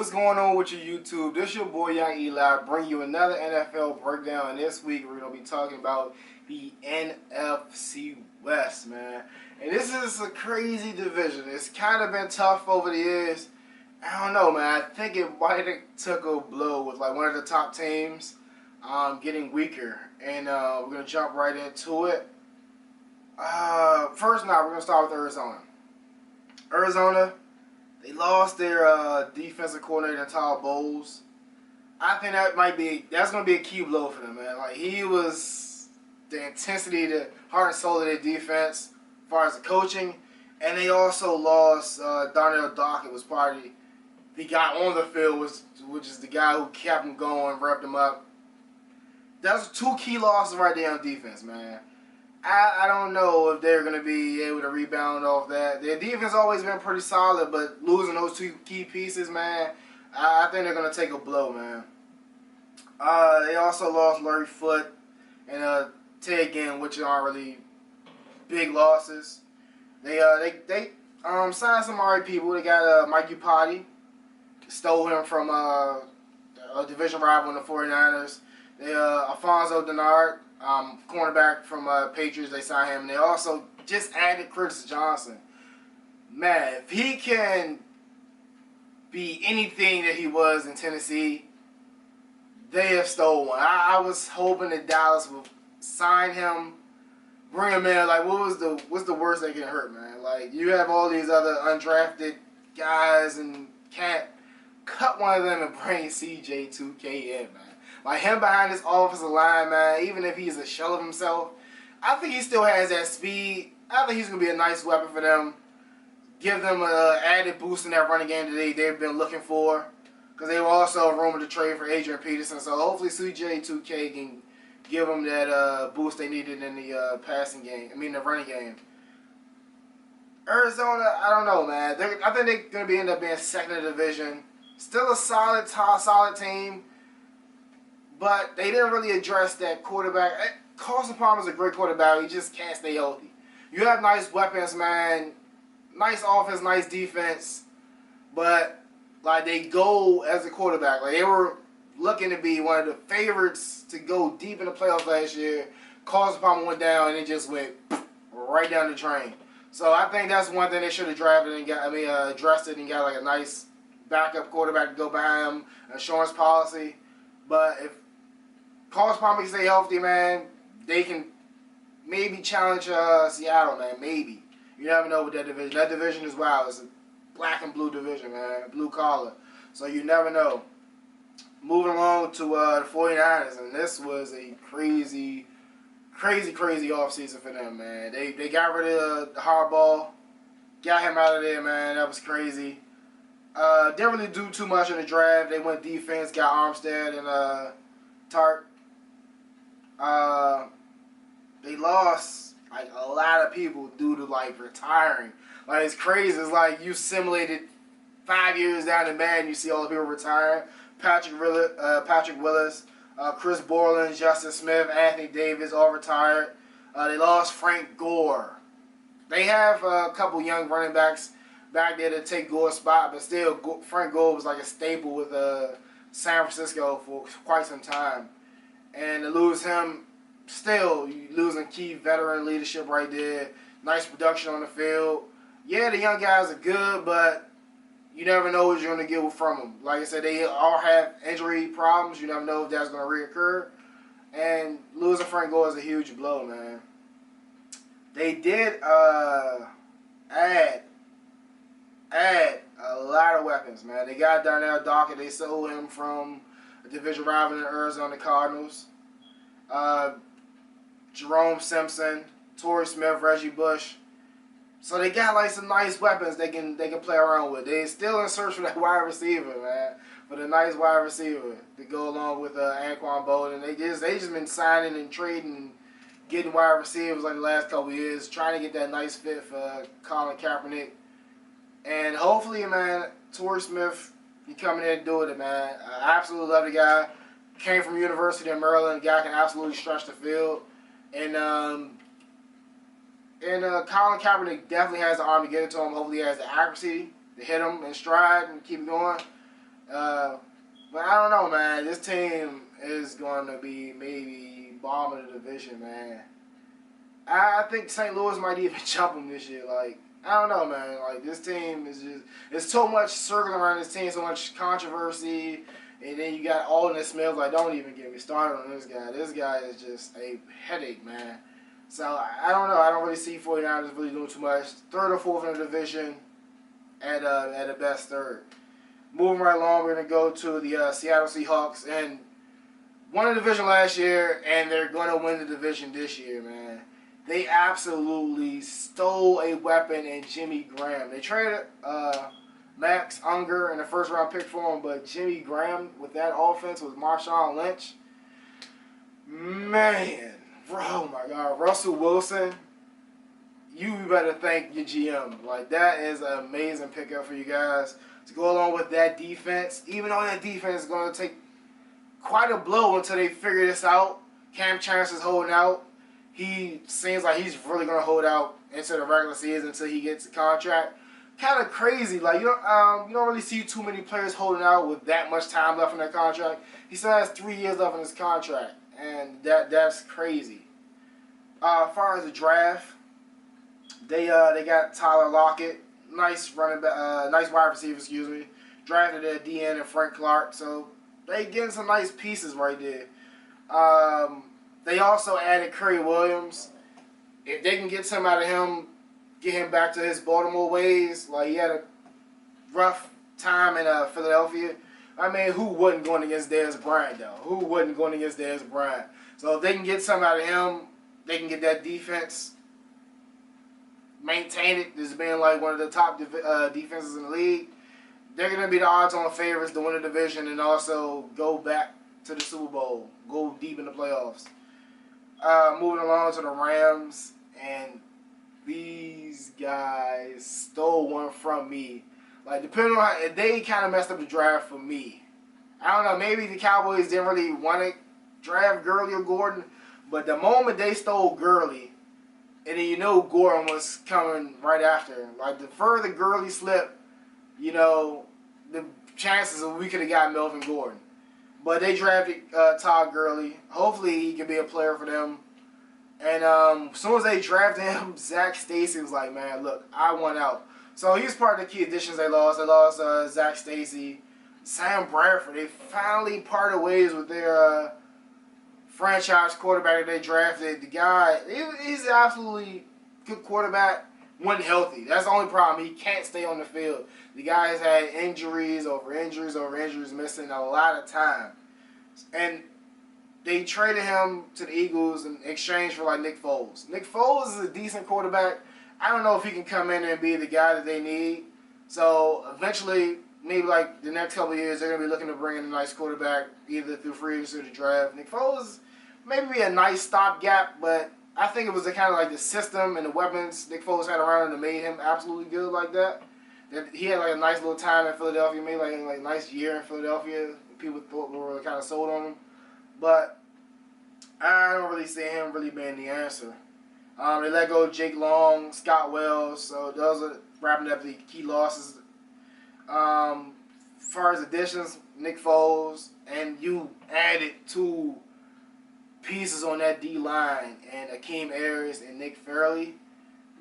what's going on with your YouTube? This your boy Young Eli, bring you another NFL breakdown. And this week we're gonna be talking about the NFC West, man. And this is a crazy division. It's kind of been tough over the years. I don't know, man. I think it might have took a blow with like one of the top teams getting weaker. And we're gonna jump right into it. First, we're gonna start with Arizona. Arizona. They lost their defensive coordinator, Todd Bowles. I think that's going to be a key blow for them, man. Like, he was the intensity, the heart and soul of their defense as far as the coaching. And they also lost Darnell Dockett, was probably the guy on the field, which is the guy who kept them going, revved them up. That's two key losses right there on defense, man. I don't know if they're going to be able to rebound off that. Their defense always been pretty solid, but losing those two key pieces, man, I think they're going to take a blow, man. They also lost Larry Foote and Ted Ginn, which aren't really big losses. They signed some alright people. They got Mike Iupati, stole him from a division rival in the 49ers. They Alfonso Denard, cornerback from Patriots, they signed him. And they also just added Curtis Johnson. Man, if he can be anything that he was in Tennessee, they have stole one. I was hoping that Dallas would sign him, bring him in. Like, what's the worst that can hurt, man? Like, you have all these other undrafted guys and can't cut one of them and bring CJ2K in, man. Like, him behind this offensive line, man, even if he's a shell of himself, I think he still has that speed. I think he's going to be a nice weapon for them. Give them an added boost in that running game that they've been looking for. Because they were also rumored to trade for Adrian Peterson. So hopefully CJ2K can give them that boost they needed in the the running game. Arizona, I don't know, man. I think they're going to end up being second in the division. Still a solid team. But they didn't really address that quarterback. Carson Palmer's a great quarterback. He just can't stay healthy. You have nice weapons, man. Nice offense, nice defense. But, like, they go as a quarterback. Like, they were looking to be one of the favorites to go deep in the playoffs last year. Carson Palmer went down, and it just went right down the drain. So I think that's one thing they should have drafted and addressed it and got, like, a nice backup quarterback to go behind him, insurance policy. But if Carson Palmer can stay healthy, man, they can maybe challenge Seattle, man. Maybe. You never know with that division. That division is wild. It's a black and blue division, man. Blue collar. So you never know. Moving along to the 49ers, and this was a crazy offseason for them, man. They got rid of the Harbaugh. Got him out of there, man. That was crazy. Didn't really do too much in the draft. They went defense, got Armstead and Tart. They lost like a lot of people due to like retiring. Like, it's crazy. It's like you simulated 5 years down the bad and you see all the people retiring. Patrick Willis, Chris Borland, Justin Smith, Anthony Davis, all retired. They lost Frank Gore. They have a couple young running backs back there to take Gore's spot, but still, Frank Gore was like a staple with San Francisco for quite some time. And to lose him, still, you losing key veteran leadership right there. Nice production on the field. Yeah, the young guys are good, but you never know what you're going to get from them. Like I said, they all have injury problems. You never know if that's going to reoccur. And losing Frank Gore is a huge blow, man. They did add a lot of weapons, man. They got Darnell Dockett. They sold him from a division rival in the Arizona Cardinals. Jerome Simpson, Torrey Smith, Reggie Bush. So they got like some nice weapons they can play around with. They still in search for that wide receiver, man. For the nice wide receiver to go along with Anquan Bolden. They just been signing and trading and getting wide receivers like the last couple of years, trying to get that nice fit for Colin Kaepernick. And hopefully, man, Torrey Smith, he coming in and doing it, man. I absolutely love the guy. Came from University of Maryland. The guy can absolutely stretch the field. And Colin Kaepernick definitely has the arm to get it to him. Hopefully he has the accuracy to hit him in stride and keep him going. But I don't know, man. This team is going to be maybe bottom of the division, man. I think St. Louis might even jump them this year. Like, I don't know, man. Like, this team is just, there's so much circling around this team, so much controversy. And then you got Alden Smith. Like, don't even get me started on this guy. This guy is just a headache, man. So, I don't know. I don't really see 49ers really doing too much. Third or fourth in the division at a best third. Moving right along, we're going to go to the Seattle Seahawks. And won the division last year, and they're going to win the division this year, man. They absolutely stole a weapon in Jimmy Graham. They traded Max Unger in the first round pick for him, but Jimmy Graham with that offense with Marshawn Lynch, man, oh my God, Russell Wilson, you better thank your GM. Like, that is an amazing pickup for you guys to go along with that defense. Even though that defense is going to take quite a blow until they figure this out. Cam Chancellor is holding out. He seems like he's really going to hold out into the regular season until he gets a contract. Kind of crazy. Like, you don't really see too many players holding out with that much time left in their contract. He still has 3 years left in his contract, and that's crazy. As far as the draft, they got Tyler Lockett, nice running back, nice wide receiver, excuse me. Drafted at DN and Frank Clark, so they getting some nice pieces right there. They also added Curry Williams. If they can get some out of him, get him back to his Baltimore ways, like he had a rough time in Philadelphia. I mean, who wasn't going against Dez Bryant, though? Who wasn't going against Dez Bryant? So if they can get some out of him, they can get that defense, maintain it as being like one of the top defenses in the league. They're going to be the odds-on favorites to win the division and also go back to the Super Bowl, go deep in the playoffs. Moving along to the Rams, and these guys stole one from me. Like, depending on how, they kind of messed up the draft for me. I don't know, maybe the Cowboys didn't really want to draft Gurley or Gordon, but the moment they stole Gurley, and then you know Gordon was coming right after. Like, the further Gurley slipped, you know, the chances of we could have got Melvin Gordon. But they drafted Todd Gurley. Hopefully he can be a player for them. And as soon as they drafted him, Zach Stacy was like, man, look, I want out. So he's part of the key additions they lost. They lost Zach Stacy. Sam Bradford. They finally parted ways with their franchise quarterback that they drafted. The guy, he's an absolutely good quarterback when healthy. That's the only problem. He can't stay on the field. The guy has had injuries over injuries over injuries, missing a lot of time. And they traded him to the Eagles in exchange for, like, Nick Foles. Nick Foles is a decent quarterback. I don't know if he can come in and be the guy that they need. So eventually, maybe like the next couple of years, they're going to be looking to bring in a nice quarterback, either through free agency or the draft. Nick Foles maybe be a nice stopgap, but I think it was the kind of like the system and the weapons Nick Foles had around him that made him absolutely good like that. That he had like a nice little time in Philadelphia, made like a nice year in Philadelphia. People thought were kind of sold on him, but I don't really see him really being the answer. They let go of Jake Long, Scott Wells, so those are wrapping up the key losses. As far as additions, Nick Foles, and you added 2 pieces on that D-line, and Akeem Ayers and Nick Fairley,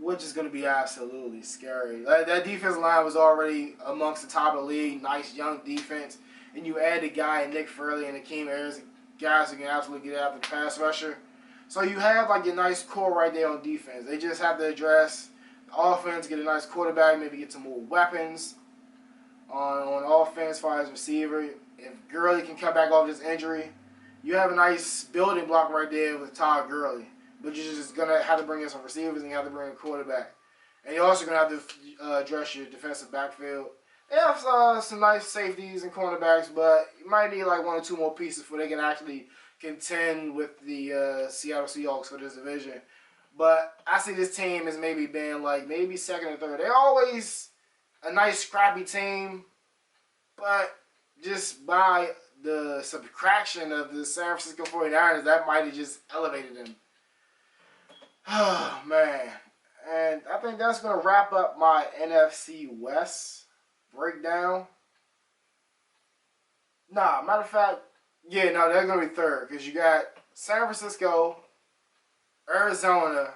which is going to be absolutely scary. That defensive line was already amongst the top of the league, nice young defense, and you add a guy, Nick Fairley and Akeem Ayers, guys who can absolutely get after the pass rusher. So you have like your nice core right there on defense. They just have to address the offense, get a nice quarterback, maybe get some more weapons on offense as far as receiver. If Gurley can come back off this injury, you have a nice building block right there with Todd Gurley. But you're just going to have to bring in some receivers and you have to bring in a quarterback. And you're also going to have to address your defensive backfield. They have some nice safeties and cornerbacks, but you might need like 1 or 2 more pieces before they can actually contend with the Seattle Seahawks for this division. But I see this team as maybe being like maybe second or third. They're always a nice scrappy team, but just by the subtraction of the San Francisco 49ers, that might have just elevated them. Oh, man. And I think that's going to wrap up my NFC West breakdown. Matter of fact, yeah, no, they're gonna be third because you got San Francisco, Arizona,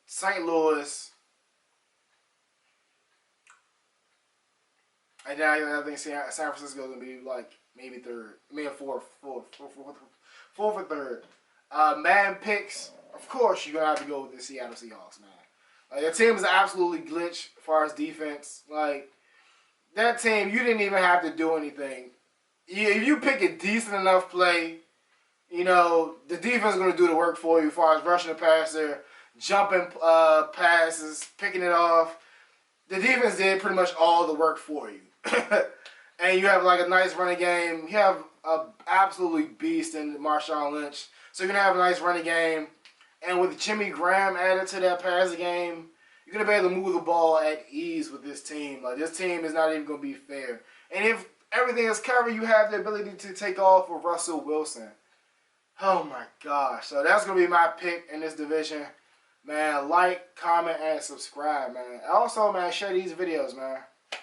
St. Louis, and then I think San Francisco is gonna be like maybe third, maybe fourth or third. Man picks, of course, you're gonna have to go with the Seattle Seahawks, man. Like the team is absolutely glitched as far as defense. Like that team, you didn't even have to do anything. If you pick a decent enough play, you know the defense is gonna do the work for you as far as rushing the passer, jumping passes, picking it off. The defense did pretty much all the work for you. And you have like a nice running game. You have an absolutely beast in Marshawn Lynch. So you're going to have a nice running game. And with Jimmy Graham added to that passing game, you're going to be able to move the ball at ease with this team. Like this team is not even going to be fair. And if everything is covered, you have the ability to take off with Russell Wilson. Oh my gosh. So that's going to be my pick in this division. Man, like, comment, and subscribe, man. Also, man, share these videos, man.